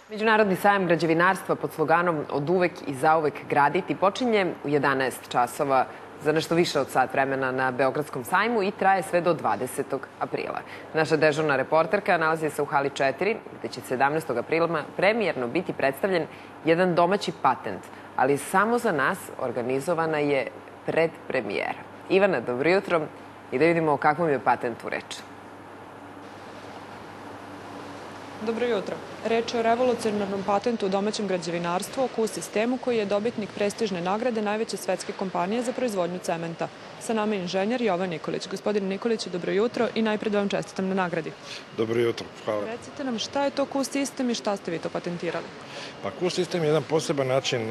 Međunarodni sajam građevinarstva pod sloganom "Od uvek i zauvek graditi" počinje u 11 časova za nešto više od sat vremena na Beogradskom sajmu i traje sve do 20. aprila. Naša dežurna reporterka nalazi se u hali 4, gde će 17. aprila premijerno biti predstavljen jedan domaći patent, ali samo za nas organizovana je predpremijera. Ivana, dobro jutro i da vidimo o kakvom je patentu reč. Dobro jutro. Reč je o revolucionarnom patentu u domaćem građevinarstvu, o sistemu koji je dobitnik prestižne nagrade najveće svetske kompanije za proizvodnju cementa. Sa nama je inženjer Jovan Nikolić. Gospodin Nikolić, dobro jutro i najpred vam čestitam na nagradi. Dobro jutro, hvala. Recite nam šta je to Q-sistem i šta ste vi to patentirali? Pa Q-sistem je jedan poseban način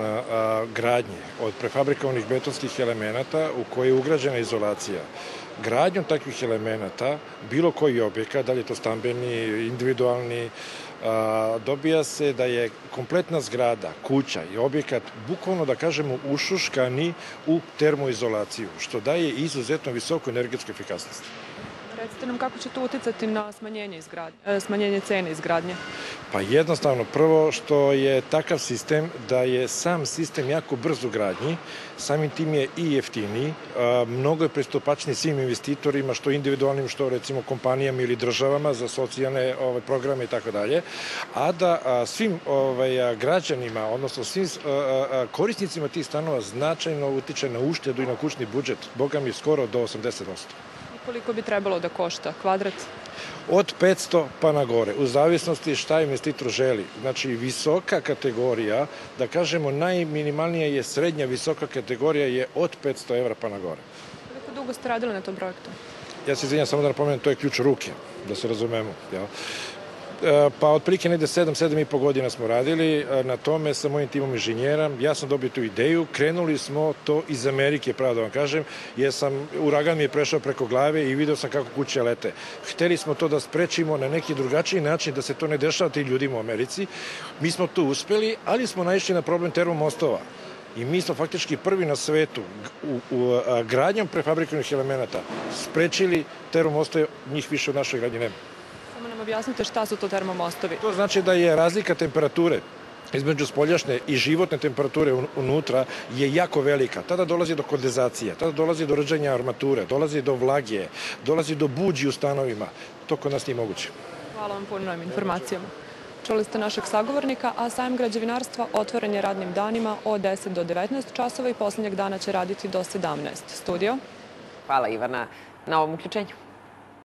gradnje od prefabrikovanih betonskih elemenata u koji je ugrađena izolacija. Gradnjom takvih elemenata, bilo koji objekat, da li je to stambeni, individualni, dobija se da je kompletna zgrada, kuća i objekat bukvalno, da kažemo, ušuškani u termoizolaciju, što daje izuzetno visoku energetsku efikasnost. Recite nam kako će to uticati na smanjenje cene izgradnje? Pa jednostavno, prvo što je takav sistem da je sam sistem jako brz u gradnji, samim tim je i jeftiniji, mnogo je pristupačniji svim investitorima, što individualnim, što recimo kompanijama ili državama za socijalne programe i tako dalje, a da svim građanima, odnosno svim korisnicima tih stanova značajno utiče na uštedu i na kućni budžet, boga mi skoro do 80%. Koliko bi trebalo da košta kvadrat? Od 500 pa na gore, u zavisnosti šta investitor želi. Znači, visoka kategorija, da kažemo najminimalnija je srednja visoka kategorija je od 500 evra pa na gore. Koliko dugo ste radili na tom projektu? Ja se izvinjam, samo da napomenem, to je ključ ruke, da se razumemo. Pa otprilike negde 7,5 godina smo radili na tome sa mojim timom inženjera. Ja sam dobio tu ideju, krenuli smo to iz Amerike, pravo da vam kažem, jer uragan mi je prešao preko glave i video sam kako kuće lete. Hteli smo to da sprečimo na neki drugačiji način, da se to ne dešava tim ljudima u Americi. Mi smo to uspeli, ali smo naišli na problem termomostova. I mi smo faktički prvi na svetu u gradnjom prefabrikovanih elemenata sprečili termomostove, njih više od našoj gradnje nema. Objasnite šta su to termomostovi. To znači da je razlika temperature između spoljašnje i životne temperature unutra je jako velika. Tada dolazi do kondenzacije, tada dolazi do rđanja armature, dolazi do vlage, dolazi do buđi u stanovima. To kod nas nije moguće. Hvala vam puno na ovim informacijama. Čuli ste našeg sagovornika, a sajam građevinarstva otvoren je radnim danima od 10 do 19 časova i poslednjeg dana će raditi do 17. Studio. Hvala Ivana na ovom uključenju.